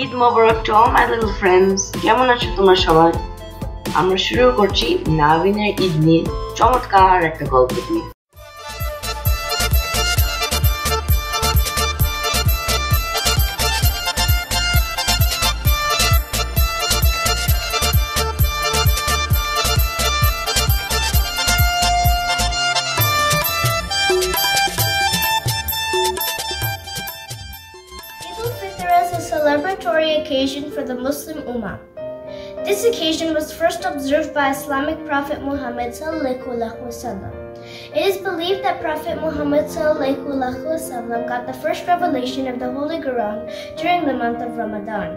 Eid Mobarak to all my little friends. কেমন আছো তোমরা সবাই? আমরা শুরু করছি নাভিনের ঈদ নিয়ে চমৎকার একটা গল্প দিয়ে। Celebratory occasion for the Muslim Ummah. This occasion was first observed by Islamic Prophet Muhammad sallallahu alaihi wasallam. It is believed that Prophet Muhammad sallallahu alaihi wasallam got the first revelation of the Holy Quran during the month of Ramadan.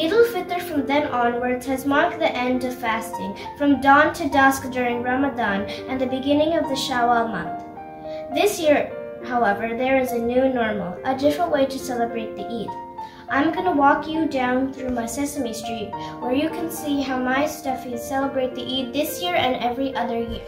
Eid al-Fitr from then onwards has marked the end of fasting from dawn to dusk during Ramadan and the beginning of the Shawwal month. This year, however, there is a new normal, a different way to celebrate the Eid. I'm going to walk you down through my Sesame Street where you can see how my stuffies celebrate the Eid this year and every other year.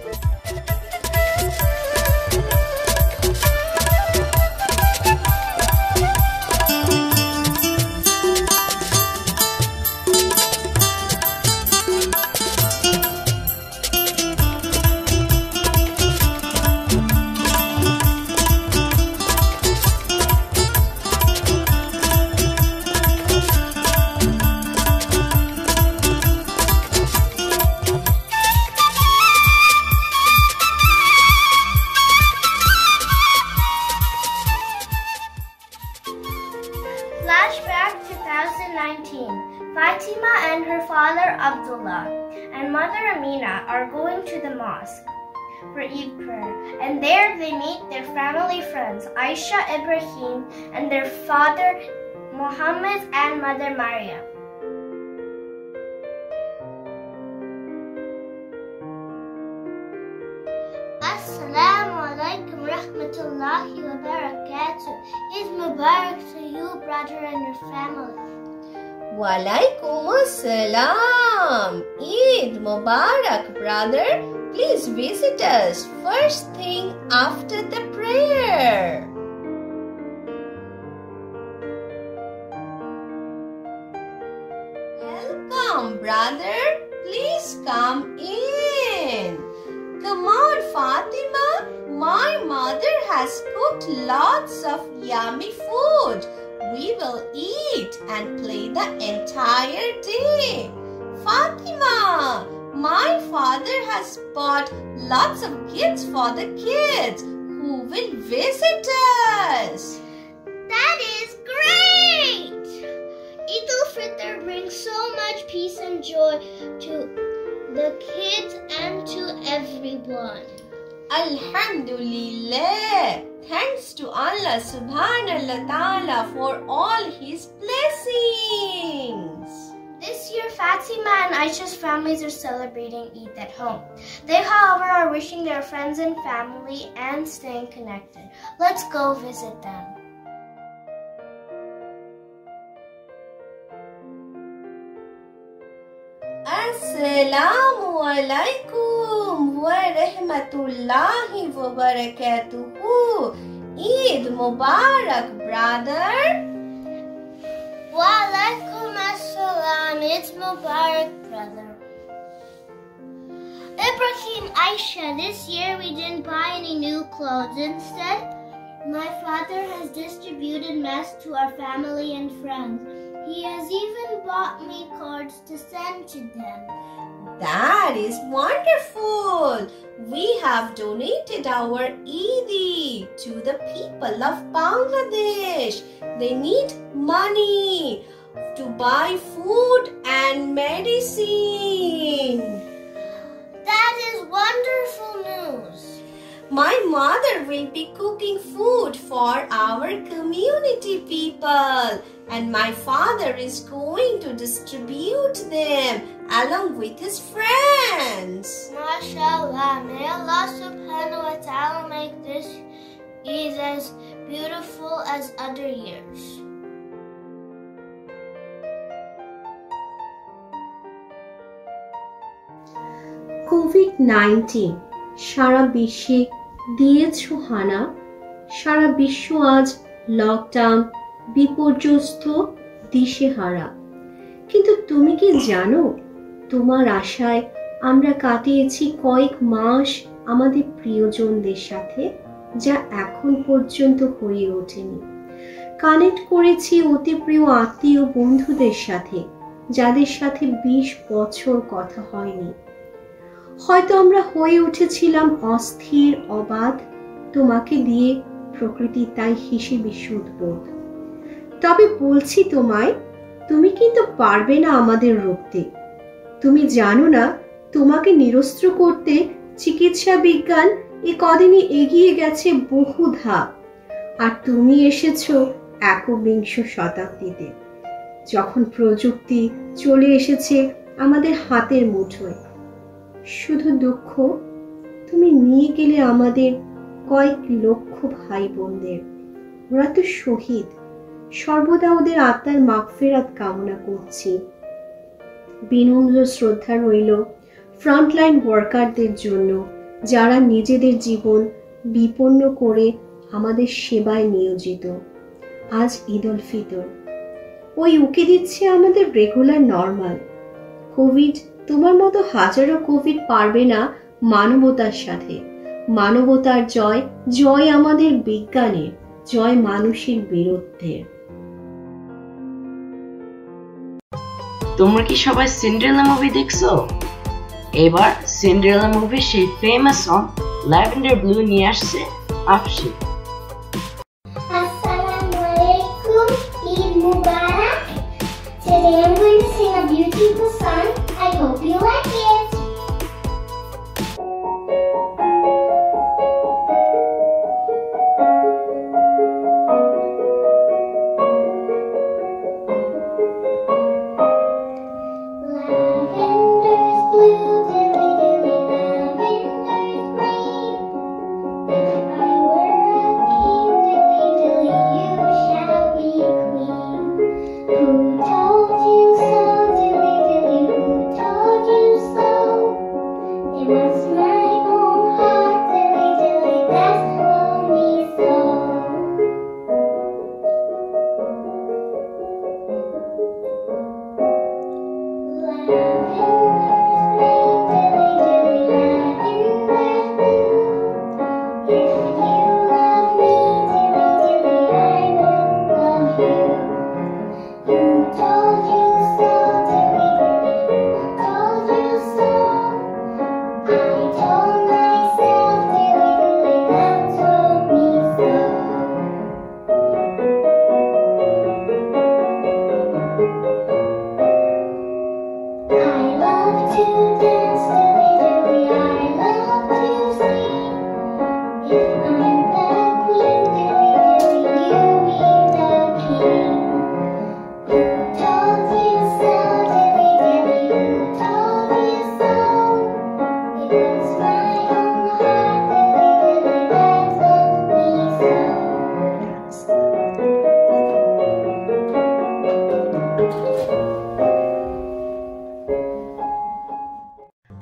Flashback 2019. Fatima and her father Abdullah and mother Amina are going to the mosque for Eid prayer, and there they meet their family friends Aisha, Ibrahim, and their father Muhammad and mother Maryam. Assalamu alaikum rahmatullahi wa barakatuh. Eid Mubarak to you, brother, and your family. Walaikum assalam. Eid Mubarak, brother. Please visit us first thing after the prayer. Welcome, brother. Please come in. Come on, Fatima. My mother has cooked lots of yummy food. We will eat and play the entire day. Fatima, my father has bought lots of gifts for the kids who will visit us. That is great! Eid al-Fitr brings so much peace and joy to the kids and to everyone. Alhamdulillah. Thanks to Allah subhanahu wa ta'ala for all his blessings. This year, Fatima and Aisha's families are celebrating Eid at home. They, however, are wishing their friends and family and staying connected. Let's go visit them. Assalamu alaikum wa rahmatullahi wa barakatuhu. Eid Mubarak, brother. Wa alaikum assalam. Eid Mubarak, brother. Ibrahim, Aisha, this year we didn't buy any new clothes. Instead, my father has distributed masks to our family and friends. He has even bought me cards to send to them. That is wonderful. We have donated our Eidi to the people of Bangladesh. They need money to buy food and medicine. That is wonderful news. My mother will be cooking food for our community people, and my father is going to distribute them along with his friends. MashaAllah, may Allah subhanahu wa ta'ala make this Eid as beautiful as other years. COVID-19 সারা বিশ্বে দিয়েছে হানা। সারা বিশ্ব আজ lockdown, বিপর্যস্ত, দিশেহারা। কিন্তু তুমি কি জানো, তোমার আশায় আমরা কাটিয়েছি কয়েক মাস আমাদের প্রিয়জনদের সাথে, যা এখন পর্যন্ত হয়ে ওঠেনি। কানেক্ট করেছি অতি প্রিয় আত্মীয় বন্ধুদের সাথে, যাদের সাথে 20 বছর কথা হয়নি। হয়তো আমরা হয়ে উঠেছিলাম অস্থির, অবাধ, তোমাকে দিয়ে প্রকৃতি তাই হিসেবে সুদবোধ। তবে বলছি তোমায়, তুমি কিন্তু পারবে না আমাদের রুখতে। তুমি জানো না, তোমাকে নিরস্ত্র করতে চিকিৎসা বিজ্ঞান এ কদিনই এগিয়ে গেছে বহু ধাপ। আর তুমি এসেছো একবিংশ শতাব্দীতে, যখন প্রযুক্তি চলে এসেছে আমাদের হাতের মুঠোয়। শুধু দুঃখ, তুমি নিয়ে গেলে আমাদের কয়েক লক্ষ ভাই বোনদের। ওরা তো শহীদ। সর্বদা ওদের আত্মার মাগফিরাত কামনা করছি। বিনম্র শ্রদ্ধা রইল ফ্রন্টলাইন ওয়ার্কারদের জন্য, যারা নিজেদের জীবন বিপন্ন করে আমাদের সেবায় নিয়োজিত। আজ ঈদ উল ফিতর, ওই উকি দিচ্ছে আমাদের রেগুলার নর্মাল। কোভিড তোমার মতো হাজারো কোভিড পারবে না মানবতার সাথে। মানবতার জয়, জয় আমাদের বিজ্ঞানের, জয় মানুষের বীরত্বের। তোমরা কি সবাই সিন্ডারেলা মুভি দেখছো? এবার সিন্ডারেলা মুভির সেই ফেমাস সং ল্যাভেন্ডার ব্লু নিয়ে আসছে আফশি। Assalamualaikum, Eid Mubarak. Today I'm going to sing a beautiful song. I hope you like it.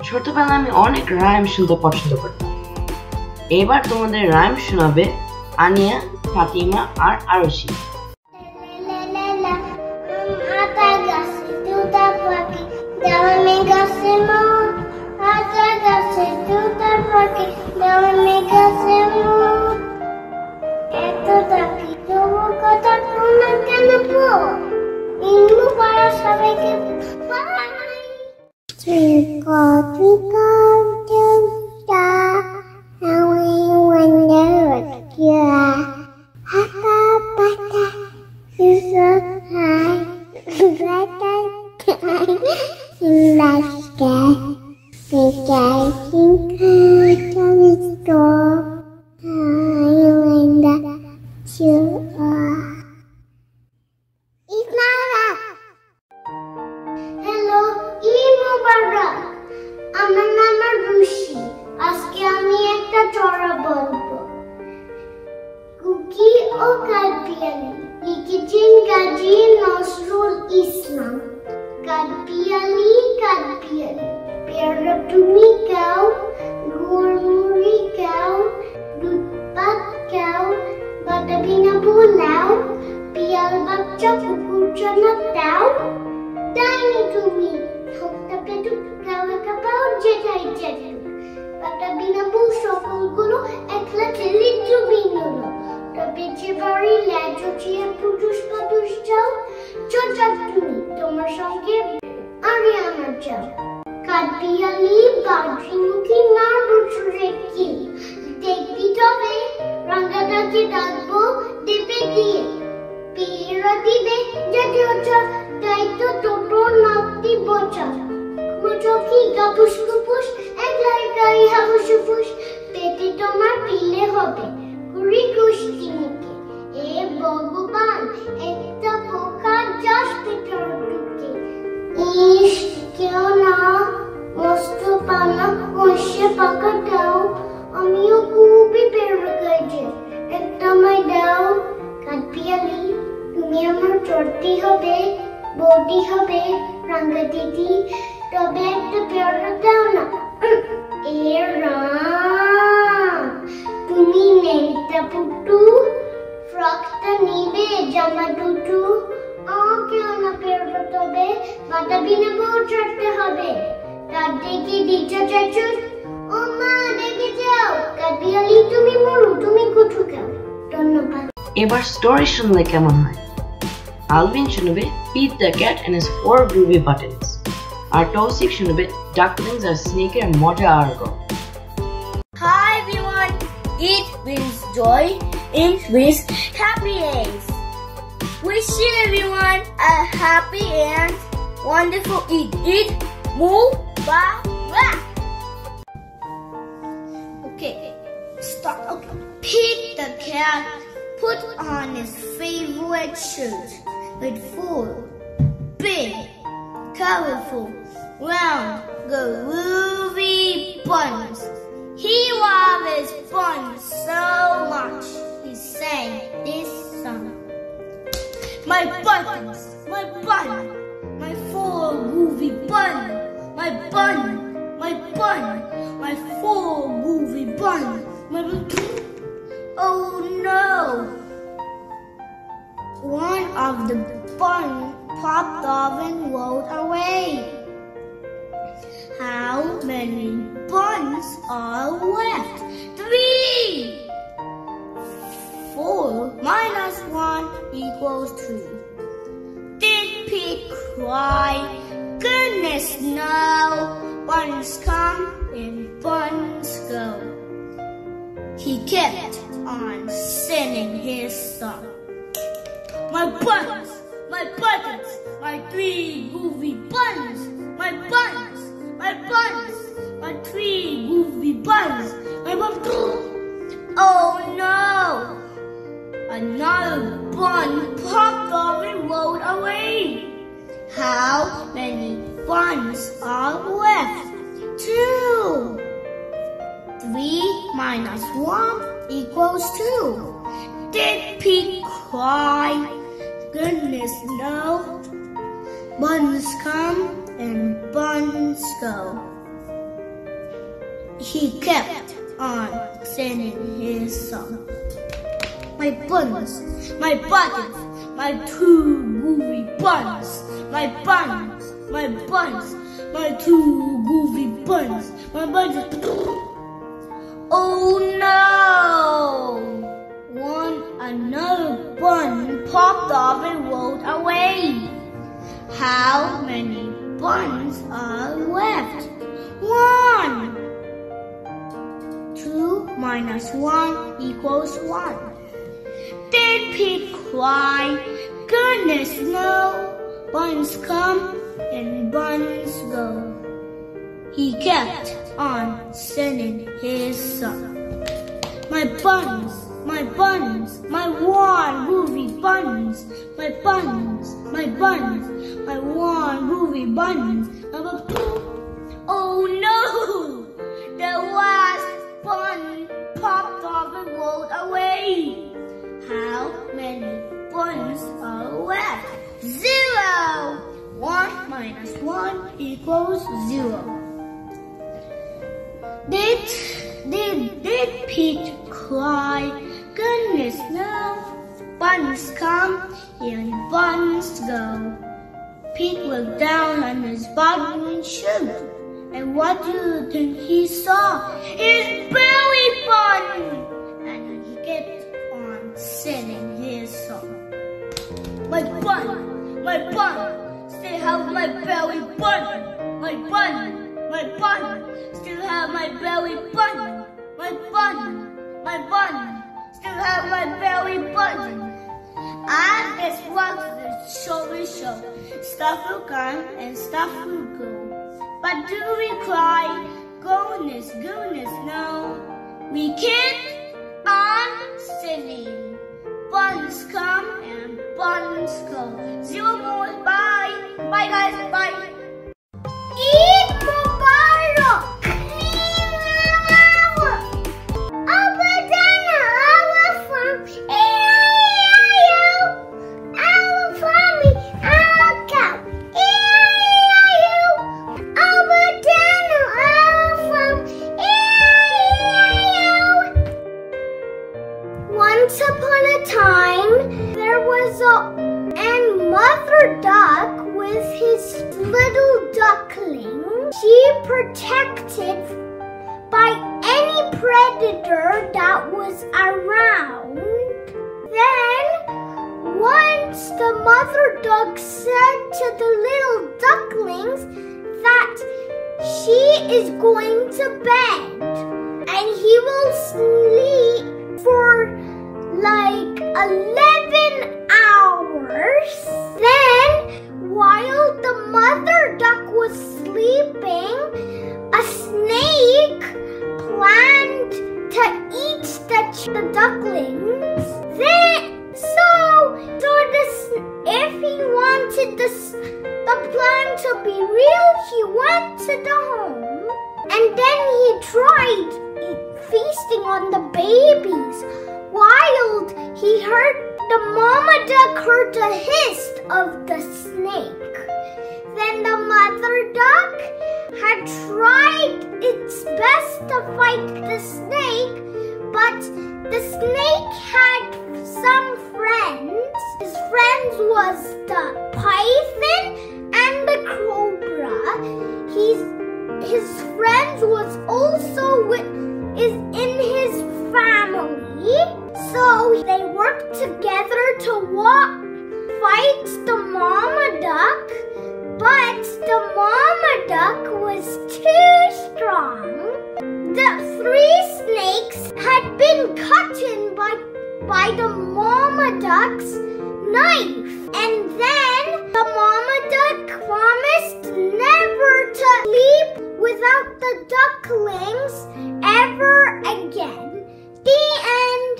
ছোটবেলায় আমি অনেক রাইম শুনতে পছন্দ করতাম। এবার তোমাদের রাইম শোনাবে আনিয়া, ফাতিমা আর আরশি। Twinkle, twinkle, little star, how we wonder what you are. Haka bata, you're so high, brighter sky, in the sky. Think I think of the store, how you wonder what you are. It's not that. Hello, Eid Mubarak. আমার নাম রুশি। আজকে আমি একটা চড়া বলবো। Cookie ও কালপিয়ালি লিখেছেন গাজী নজরুল ইসলাম। কালপিয়ালি কালপিয়ালি, পেয়ারা তুমি খাও, গুড়মুড়ি খাও, দুধ ভাত খাও, বাতাবি না ভুল তুমি ঠোঁটটা পেটু গাওয়া কাপাও যেটাই যেটু পাতা বিনাবু সকলগুলো একলা ঠেলে ডুবিয়ে নিল তবে যে বাড়ি ল্যাজো চিয়ে পুটুস পাটুস যাও চোচাক তুমি তোমার সঙ্গে আরে আমার যাও কাঠবিড়ালি বাদ্রিমুখী মার বছরে কি দেখবি তবে রাঙ্গাটাকে ডাকবো দেবে দিয়ে পেয়েরা দিবে জাতীয় দায়িত্ব টোটো নাপতি বচা মুচকি গাপুস কুপুস একলাই গাই হাবুসুপুস পেটে তোমার পিলে হবে কুড়ি কুষ্টি মুখে এ ভগবান একটা পোকা যাস পেটর ঢুকে ইস কেউ না মস্ত পানা কষে পাকা দাও আমিও খুবই পেরো গাইছে একটা আমায় দাও কাঠবিড়ালি তুমি আমার চড়তি হবে বৌদি হবে রাঙ্গা দিদি তবে একটা পেয়ারা দাও না এ রাম তুমি নেইটা পুটু ফ্রকটা নিবে জামা দুটু কেউ না পেয়ারা তবে বাতাবি না বউ চড়তে হবে তার দেখে দিচ্ছ চাচু ও মা দেখে যাও কাঠবিড়ালি তুমি মরু তুমি কুঠু খাও ধন্যবাদ এবার স্টোরি শুনলে কেমন হয় আলভিন শুনবে Pete the Cat and his 4 groovy buttons আর তৌসিফ শুনবে Ducklings আর Sneaker and মজা আর গো Hi everyone, it brings joy, it brings happiness. Wishing everyone a happy and wonderful Eid Mubarak. Okay, start. Okay. Pete the cat put on his favorite shirt with 4 big, colorful, round, groovy buttons. He loved his buns so much, he sang this song. My buttons, my bun, my 4 groovy bun, my bun, my bun, my 4 groovy bun, my oh no! One of the bun popped off and rolled away. How many buns are left? 3! 4 minus 1 equals 2. Did Pete cry? Goodness no! Buns come and buns go. He kept on singing his song. My buns, my buttons, my 3 groovy buns, my buns, my buns, my 3 groovy buns, my buns. Oh no! Another bun popped off and rolled away. How many buns are left? 2. 3 minus 1 equals 2. Did Pete cry? Goodness no. Buns come and buns go. He kept on singing his song. My buns, my buttons, my 2 groovy buns, my buns, my buns, my 2 groovy buns, my buns. Oh no! Another bun popped off and rolled away. How many buns are left? 1. 2 minus 1 equals 1. Did Pete cry? Goodness no! Buns come and buns go. He kept on singing his song. My buns, my buns, my 1 groovy buns, my buns, my buns, my 1 groovy buns. Oh no! The last bun popped off and rolled away. How many buns are left? 0! 1 minus 1 equals 0. Did Pete cry? Goodness no. Buns come and buns go. Pete was down on his bottom and shoes. And what do you think he saw? His belly button! And he kept on singing his song. My bun, still have my belly button. My bun, still have my belly button. My bun, still have my belly button. And guess what? The show will show. Stuff will come and stuff will go. But do we cry? Goodness, no. We keep on singing. Buns come and buns go. 0 more. Bye. Bye, guys. Bye. Eid Mubarak! Once upon a time, there was a mother duck with his little duckling. She protected by any predator that was around. Then, once the mother duck said to the little ducklings that she is going to bed and he will sleep for like 11 hours. Then, while the mother duck was sleeping, a snake planned to eat the ducklings. If he wanted the plan to be real, he went to the home and then he tried feasting on the babies. While he heard the mama duck heard the hiss of the snake. Then the mother duck had tried its best to fight the snake, but the snake had some friends. His friends was the python and the cobra. His friends was also is in his family. So they worked together to fight the mama duck, but the mama duck was too strong. The 3 snakes had been cut in by the mama duck's knife. And then the mama duck promised never to sleep without the ducklings ever again. The end.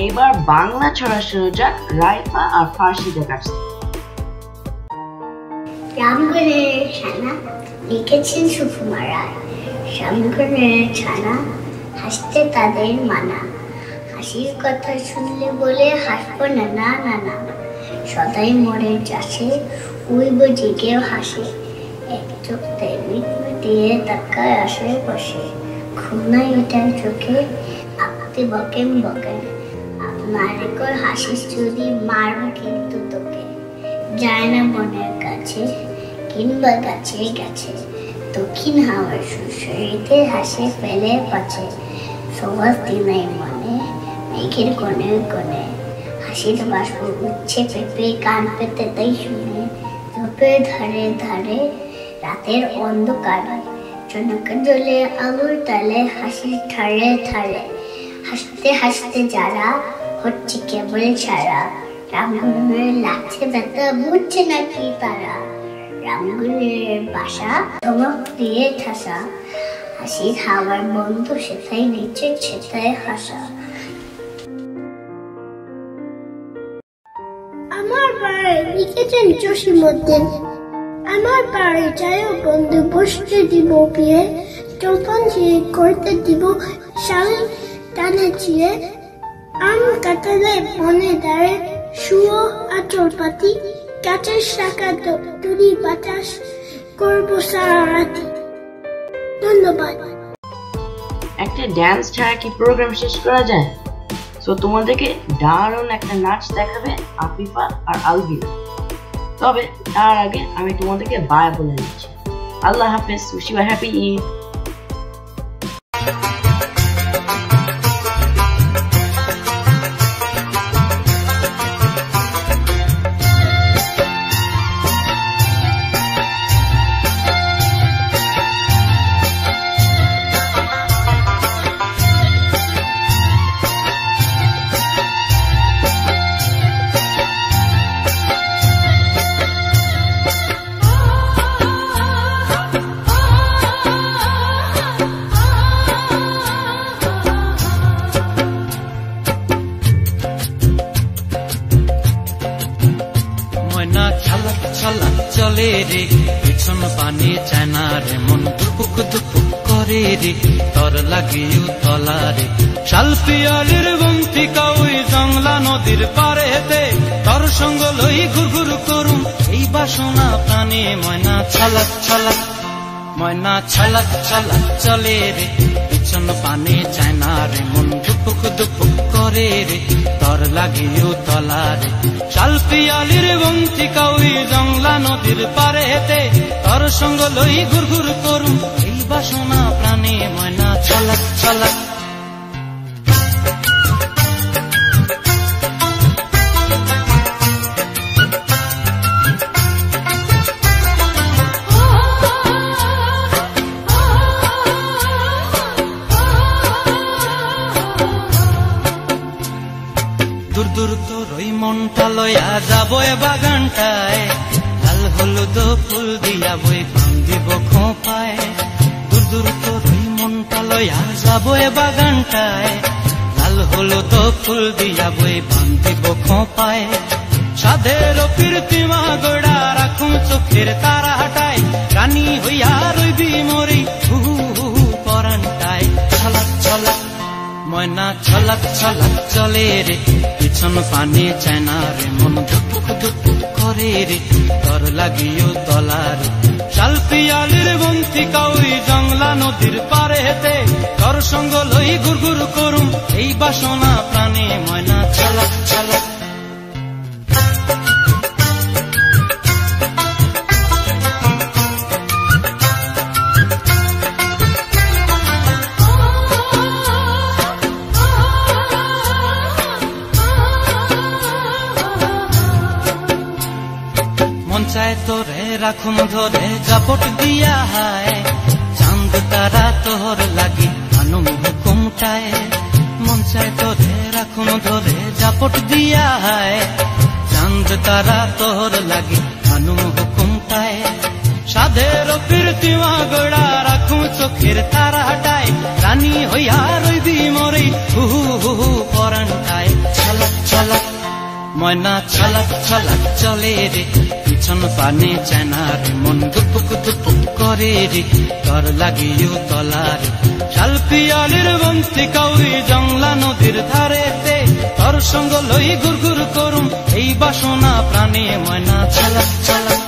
এবার বাংলা ছড়া শুরু যাক রাইফা আর ফার্সিদের কাছ থেকে। রামগড়ের ছানা লিখেছেন সুকুমার রায়। রামগড়ের ছানা হাসতে তাদের মানা, হাসির কথা শুনলে বলে হাসবো না, না না না, সদাই মরে যাচ্ছে ওই বুঝিকেও হাসে, এক চোখ দিয়ে তাকায় আশেপাশে, খুনাই এটার চোখে আপনি বকেন বকেন, আপনার কর হাসিস যদি মারব কিন্তু তোকে, যায় না বনের কাছে কিংবা গাছে গাছে, দক্ষিণ হাওয়ার সুরসরিতে হাসে ফেলে পাছে, সবাস দিনাই মনে মেঘের কোণে কোণে, হাসির বাষ্প উঠছে পেঁপে কান পেতে তাই শুনে, ঝোপের ধারে ধারে রাতের অন্ধকারে, জনকের জ্বলে আলোর তালে হাসির ঠারে ঠারে, হাসতে হাসতে যারা হচ্ছে কেবল ছাড়া, রামগুলের লাগছে ব্যথা বুঝছে নাকি তারা, রামগুলের বাসা চমক দিয়ে ঠাসা, হাসির হাওয়ার বন্ধু সেটাই নিচে সেটাই হাসা। আমার বাড়ি লিখেছেন জসিমউদ্দিন। আমার বাড়ি যায় বন্ধু বসতে দিব বিয়ে, যখন চিয়ে করতে দিব শাল টানে চিয়ে, আম কাটালে বনে দাঁড়ে শুয়ো আচর পাতি, গাছের শাখা দড়ি বাতাস করবো সারা রাতি। ধন্যবাদ। একটা ড্যান্স ছাড়া কি প্রোগ্রাম শেষ করা যায়? সো তোমাদেরকে দারুণ একটা নাচ দেখাবে আফিফা আর আলবিনা। তবে তার আগে আমি তোমাদেরকে বাই বলে দিচ্ছি। আল্লাহ হাফেজ, wish you a happy Eid. চলে রে পিছন পানি চায় না রে, মন দুপুক দুপুক করে রে, তর লাগিও তলা রে। শাল পিয়ালির বন্তি কাউই জংলা নদীর পারে হেতে, তর সঙ্গ লই ঘুরঘুর করুম এই বাসনা প্রাণে। ময়না ছলাক ছলাক, ময়না ছলাক ছলাক চলে রে পিছন পানি চায় না রে, মন দুপুক দুপুক করে রে, তর লাগিও তলা রে। শাল পিয়ালির বন্তি কাউই জংলা নদীর পারে হেতে, তর সঙ্গ লই ঘুরঘুর করুম এই বাসনা প্রাণে। ময়না ছলাক ছলাক। দূর দূর তোর ওই মনটা লয়া যাবো এ বাগানটায়, লাল হলুদ ফুল দিয়া বই বান্ধিব খোঁপায়। দূর দূর তোর ওই মনটা লয়া যাবো এ বাগানটায়, লাল হলুদ ফুল দিয়া বই বান্ধিব খোঁপায়। সাধের প্রীতিমা গোড়া রাখুম চোখের তারা হাটায়, রানী হইয়া রইবি মরি হু হু পরানটায়। ছলাক ছলাক, ময়না ছলাক ছলাক চলে রে পিছন পানি চায় না রে, মন দুপুক দুপুক করে রে, তর লাগিও তলা রে। শাল পিয়ালির বন্তি কাউই জংলা নদীর পারে হেতে, তর সঙ্গ লই ঘুরঘুর করুম এই বাসনা প্রাণে। ময়না ছলাক ছলাক। মন চায় তোরে রাখুন ধরে জাপট দিয়া হায়, চাঁদ তারা তোর লাগি আনুম হুকুমটায়। মন চায় তোরে রাখুন ধরে জাপট দিয়া হায়, চাঁদ তারা তোর লাগি আনুম হুকুমটায়। সাধের প্রীতিমা গোড়া রাখুম চোখের তারা হাটায়, রানী হইয়া রইবি মরি হু হু পরানটায়। ছলাক ছলাক, ময়না ছলাক ছলাক চলে রে পিছন পানি চায় না রে, মন দুপুক দুপুক করে রে, তর লাগিও তলা রে। শাল পিয়ালির বন্তি কাউই জংলা নদীর ধারেতে, তর সঙ্গ লই ঘুরঘুর করুম এই বাসনা প্রাণে। ময়না ছলাক ছলাক।